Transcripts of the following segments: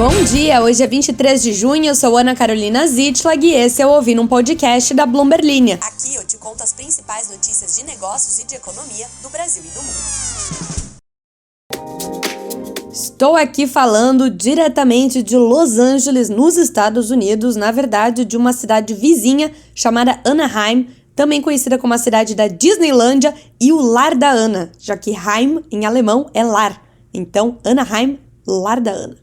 Bom dia, hoje é 23 de junho, eu sou Ana Carolina Zitlag e esse é o Ouvindo um Podcast da Bloomberg Linha. Aqui eu te conto as principais notícias de negócios e de economia do Brasil e do mundo. Estou aqui falando diretamente de Los Angeles, nos Estados Unidos, na verdade de uma cidade vizinha chamada Anaheim, também conhecida como a cidade da Disneylândia e o lar da Ana, já que Heim em alemão é lar, então Anaheim, lar da Ana.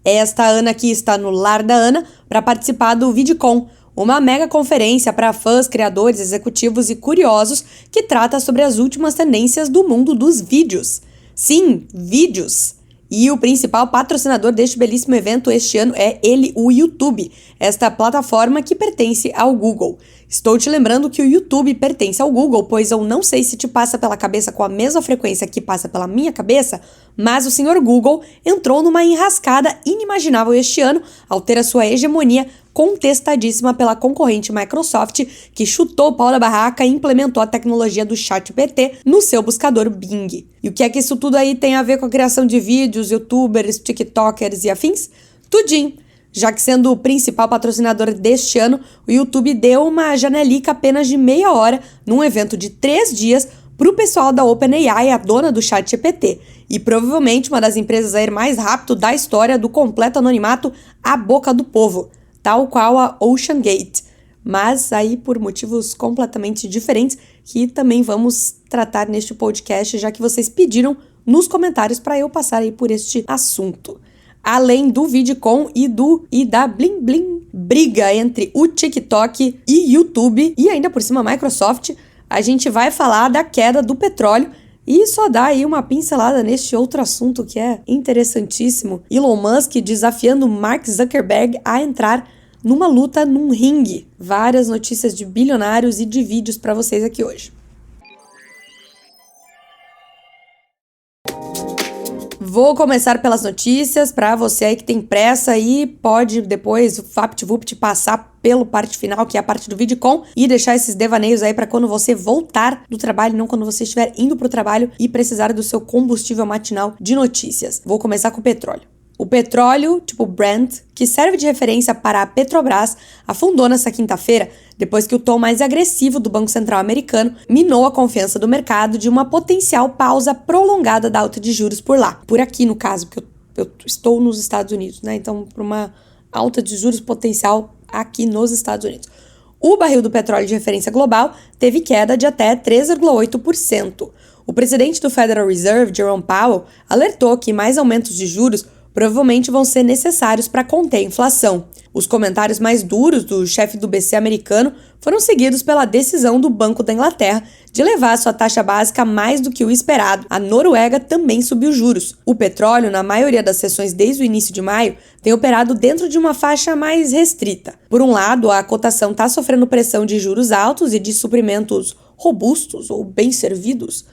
Esta Ana aqui está no lar da Ana para participar do VidCon, uma mega conferência para fãs, criadores, executivos e curiosos que trata sobre as últimas tendências do mundo dos vídeos. Sim, vídeos! E o principal patrocinador deste belíssimo evento este ano é ele, o YouTube, esta plataforma que pertence ao Google. Estou te lembrando que o YouTube pertence ao Google, pois eu não sei se te passa pela cabeça com a mesma frequência que passa pela minha cabeça, mas o senhor Google entrou numa enrascada inimaginável este ano ao ter a sua hegemonia contestadíssima pela concorrente Microsoft, que chutou o pau da barraca e implementou a tecnologia do ChatGPT no seu buscador Bing. E o que é que isso tudo aí tem a ver com a criação de vídeos, youtubers, tiktokers e afins? Tudinho! Já que sendo o principal patrocinador deste ano, o YouTube deu uma janelica apenas de meia hora num evento de 3 dias para o pessoal da OpenAI, a dona do ChatGPT, e provavelmente uma das empresas a ir mais rápido da história do completo anonimato à boca do povo, tal qual a OceanGate, mas aí por motivos completamente diferentes que também vamos tratar neste podcast, já que vocês pediram nos comentários para eu passar aí por este assunto. Além do VidCon e da Bling Bling briga entre o TikTok e YouTube e ainda por cima a Microsoft, a gente vai falar da queda do petróleo e só dá aí uma pincelada neste outro assunto que é interessantíssimo. Elon Musk desafiando Mark Zuckerberg a entrar numa luta num ringue. Várias notícias de bilionários e de vídeos para vocês aqui hoje. Vou começar pelas notícias, para você aí que tem pressa e pode depois, VaptVupt, passar pelo parte final, que é a parte do VidCon, e deixar esses devaneios aí para quando você voltar do trabalho, não quando você estiver indo para o trabalho e precisar do seu combustível matinal de notícias. Vou começar com o petróleo. O petróleo, tipo Brent, que serve de referência para a Petrobras, afundou nesta quinta-feira depois que o tom mais agressivo do Banco Central americano minou a confiança do mercado de uma potencial pausa prolongada da alta de juros por lá. Por aqui, no caso, porque eu estou nos Estados Unidos, né? Então, para uma alta de juros potencial aqui nos Estados Unidos. O barril do petróleo de referência global teve queda de até 3,8%. O presidente do Federal Reserve, Jerome Powell, alertou que mais aumentos de juros provavelmente vão ser necessários para conter a inflação. Os comentários mais duros do chefe do BC americano foram seguidos pela decisão do Banco da Inglaterra de levar sua taxa básica mais do que o esperado. A Noruega também subiu juros. O petróleo, na maioria das sessões desde o início de maio, tem operado dentro de uma faixa mais restrita. Por um lado, a cotação está sofrendo pressão de juros altos e de suprimentos robustos ou bem servidos,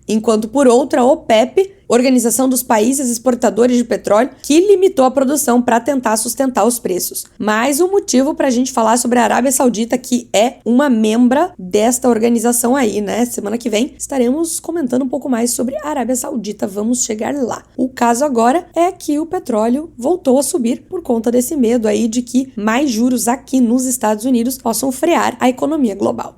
enquanto por outra, a OPEP, Organização dos Países Exportadores de Petróleo, que limitou a produção para tentar sustentar os preços. Mais um motivo para a gente falar sobre a Arábia Saudita, que é uma membra desta organização aí, né? Semana que vem estaremos comentando um pouco mais sobre a Arábia Saudita, vamos chegar lá. O caso agora é que o petróleo voltou a subir por conta desse medo aí de que mais juros aqui nos Estados Unidos possam frear a economia global.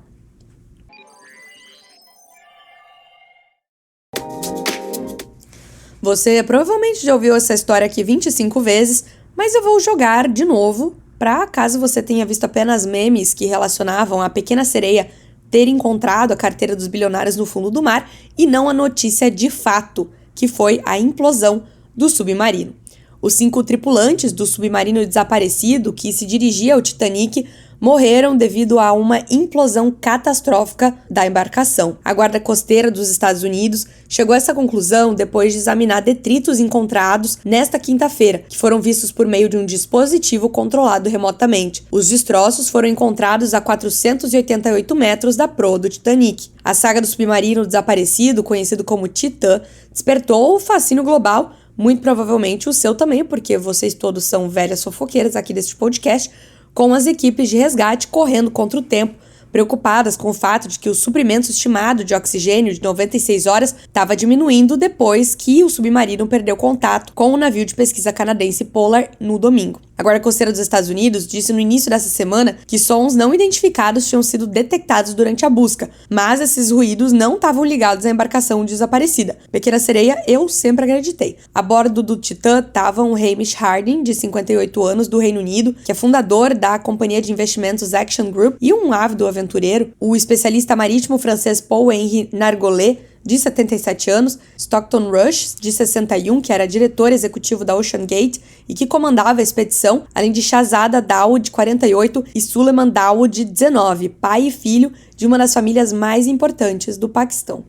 Você provavelmente já ouviu essa história aqui 25 vezes, mas eu vou jogar de novo, para caso você tenha visto apenas memes que relacionavam a pequena sereia ter encontrado a carteira dos bilionários no fundo do mar e não a notícia de fato, que foi a implosão do submarino. Os 5 tripulantes do submarino desaparecido, que se dirigia ao Titanic, morreram devido a uma implosão catastrófica da embarcação. A Guarda Costeira dos Estados Unidos chegou a essa conclusão depois de examinar detritos encontrados nesta quinta-feira, que foram vistos por meio de um dispositivo controlado remotamente. Os destroços foram encontrados a 488 metros da proa do Titanic. A saga do submarino desaparecido, conhecido como Titã, despertou o fascínio global, muito provavelmente o seu também, porque vocês todos são velhas fofoqueiras aqui deste podcast, com as equipes de resgate correndo contra o tempo preocupadas com o fato de que o suprimento estimado de oxigênio de 96 horas estava diminuindo depois que o submarino perdeu contato com o navio de pesquisa canadense Polar no domingo. A Guarda Costeira dos Estados Unidos disse no início dessa semana que sons não identificados tinham sido detectados durante a busca, mas esses ruídos não estavam ligados à embarcação desaparecida. Pequena Sereia, eu sempre acreditei. A bordo do Titã estavam o Hamish Harding, de 58 anos, do Reino Unido, que é fundador da companhia de investimentos Action Group e um ávido aventureiro, o especialista marítimo francês Paul-Henri Nargolet, de 77 anos, Stockton Rush, de 61, que era diretor executivo da Ocean Gate e que comandava a expedição, além de Shahzada Dawood, de 48, e Suleiman Dawood, de 19, pai e filho de uma das famílias mais importantes do Paquistão.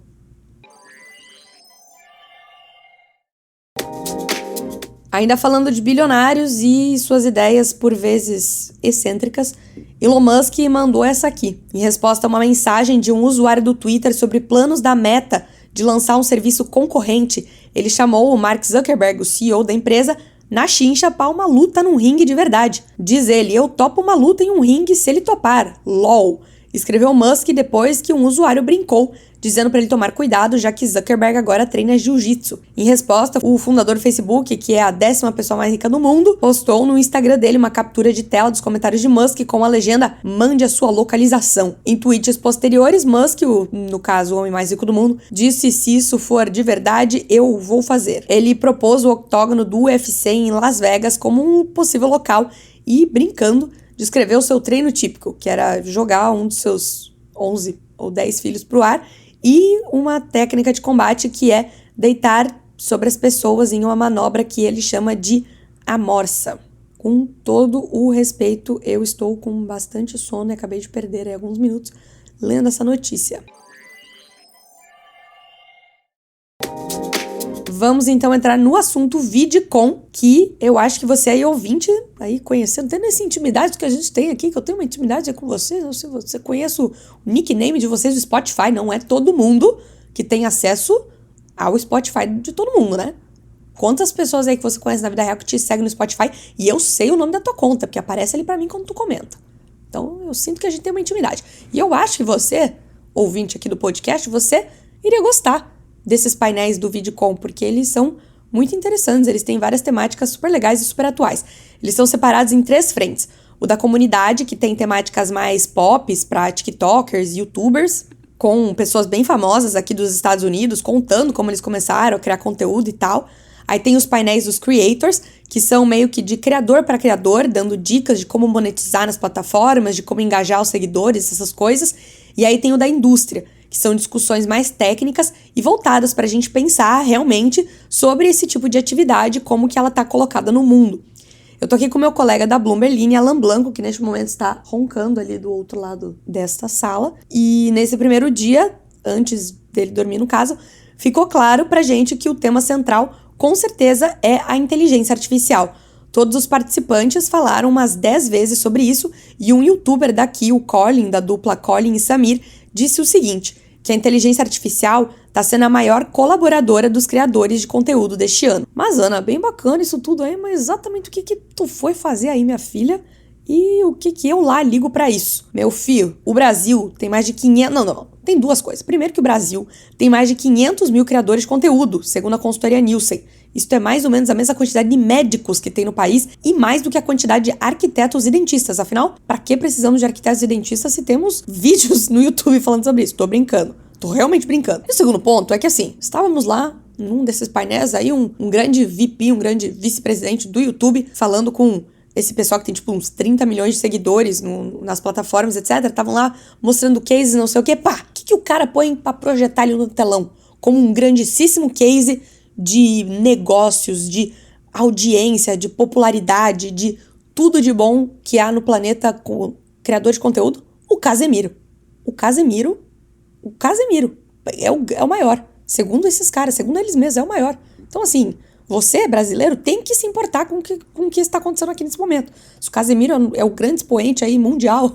Ainda falando de bilionários e suas ideias por vezes excêntricas, Elon Musk mandou essa aqui, em resposta a uma mensagem de um usuário do Twitter sobre planos da Meta de lançar um serviço concorrente. Ele chamou o Mark Zuckerberg, o CEO da empresa, na chincha para uma luta num ringue de verdade. Diz ele, eu topo uma luta em um ringue se ele topar. LOL. Escreveu Musk depois que um usuário brincou, dizendo para ele tomar cuidado, já que Zuckerberg agora treina jiu-jitsu. Em resposta, o fundador do Facebook, que é a 10ª pessoa mais rica do mundo, postou no Instagram dele uma captura de tela dos comentários de Musk com a legenda "Mande a sua localização". Em tweets posteriores, Musk, no caso o homem mais rico do mundo, disse: se isso for de verdade, eu vou fazer. Ele propôs o octógono do UFC em Las Vegas como um possível local e, brincando, descreveu seu treino típico, que era jogar um dos seus 11 ou 10 filhos pro ar, e uma técnica de combate que é deitar sobre as pessoas em uma manobra que ele chama de amorça. Com todo o respeito, eu estou com bastante sono e acabei de perder aí alguns minutos lendo essa notícia. Vamos então entrar no assunto VidCon, que eu acho que você aí ouvinte, aí conhecendo, tendo essa intimidade que a gente tem aqui, que eu tenho uma intimidade com você, se você conhece o nickname de vocês do Spotify, não é todo mundo que tem acesso ao Spotify de todo mundo, né? Quantas pessoas aí que você conhece na vida real que te seguem no Spotify e eu sei o nome da tua conta, porque aparece ali pra mim quando tu comenta. Então eu sinto que a gente tem uma intimidade. E eu acho que você, ouvinte aqui do podcast, você iria gostar desses painéis do VidCon, porque eles são muito interessantes, eles têm várias temáticas super legais e super atuais. Eles são separados em 3 frentes. O da comunidade, que tem temáticas mais pop para tiktokers, youtubers, com pessoas bem famosas aqui dos Estados Unidos, contando como eles começaram a criar conteúdo e tal. Aí tem os painéis dos creators, que são meio que de criador para criador, dando dicas de como monetizar nas plataformas, de como engajar os seguidores, essas coisas. E aí tem o da indústria, que são discussões mais técnicas e voltadas para a gente pensar realmente sobre esse tipo de atividade, como que ela está colocada no mundo. Eu tô aqui com meu colega da Bloomberg, Alan Blanco, que neste momento está roncando ali do outro lado desta sala. E nesse primeiro dia, antes dele dormir no caso, ficou claro pra gente que o tema central, com certeza, é a inteligência artificial. Todos os participantes falaram umas 10 vezes sobre isso e um youtuber daqui, o Colin, da dupla Colin e Samir, disse o seguinte, que a inteligência artificial está sendo a maior colaboradora dos criadores de conteúdo deste ano. Mas, Ana, bem bacana isso tudo aí, mas exatamente o que tu foi fazer aí, minha filha? E o que eu lá ligo pra isso? Meu filho, o Brasil tem mais de 500... Não. Tem 2 coisas. Primeiro que o Brasil tem mais de 500 mil criadores de conteúdo, segundo a consultoria Nielsen. Isso é mais ou menos a mesma quantidade de médicos que tem no país e mais do que a quantidade de arquitetos e dentistas. Afinal, pra que precisamos de arquitetos e dentistas se temos vídeos no YouTube falando sobre isso? Tô brincando. Tô realmente brincando. E o segundo ponto é que, assim, estávamos lá num desses painéis aí, um grande VP, um grande vice-presidente do YouTube, falando com esse pessoal que tem, tipo, uns 30 milhões de seguidores nas plataformas, etc. Estavam lá mostrando cases, não sei o quê. Pá, o que o cara põe pra projetar ali no telão? Como um grandíssimo case de negócios, de audiência, de popularidade, de tudo de bom que há no planeta com criador de conteúdo? O Casemiro. O Casemiro é o maior. Segundo esses caras, segundo eles mesmos, é o maior. Então, assim, você, brasileiro, tem que se importar com o que está acontecendo aqui nesse momento. Se o Casemiro é o grande expoente aí mundial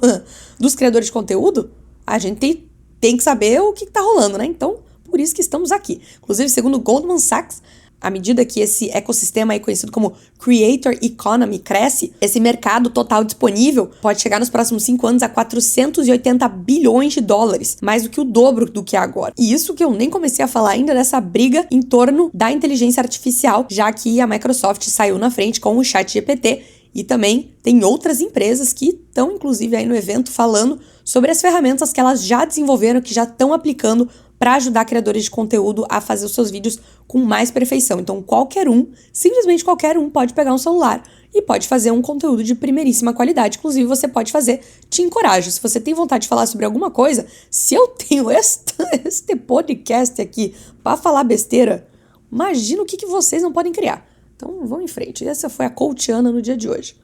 dos criadores de conteúdo, a gente tem que saber o que está rolando, né? Então, por isso que estamos aqui. Inclusive, segundo o Goldman Sachs, À medida que esse ecossistema aí conhecido como Creator Economy cresce, esse mercado total disponível pode chegar nos próximos 5 anos a 480 bilhões de dólares, mais do que o dobro do que é agora. E isso que eu nem comecei a falar ainda dessa briga em torno da inteligência artificial, já que a Microsoft saiu na frente com o ChatGPT e também tem outras empresas que estão, inclusive, aí no evento falando sobre as ferramentas que elas já desenvolveram, que já estão aplicando para ajudar criadores de conteúdo a fazer os seus vídeos com mais perfeição. Então, simplesmente qualquer um pode pegar um celular e pode fazer um conteúdo de primeiríssima qualidade. Inclusive, você pode fazer, te encorajo. Se você tem vontade de falar sobre alguma coisa, se eu tenho este podcast aqui para falar besteira, imagina o que vocês não podem criar. Então, vamos em frente. Essa foi a Coach Ana no dia de hoje.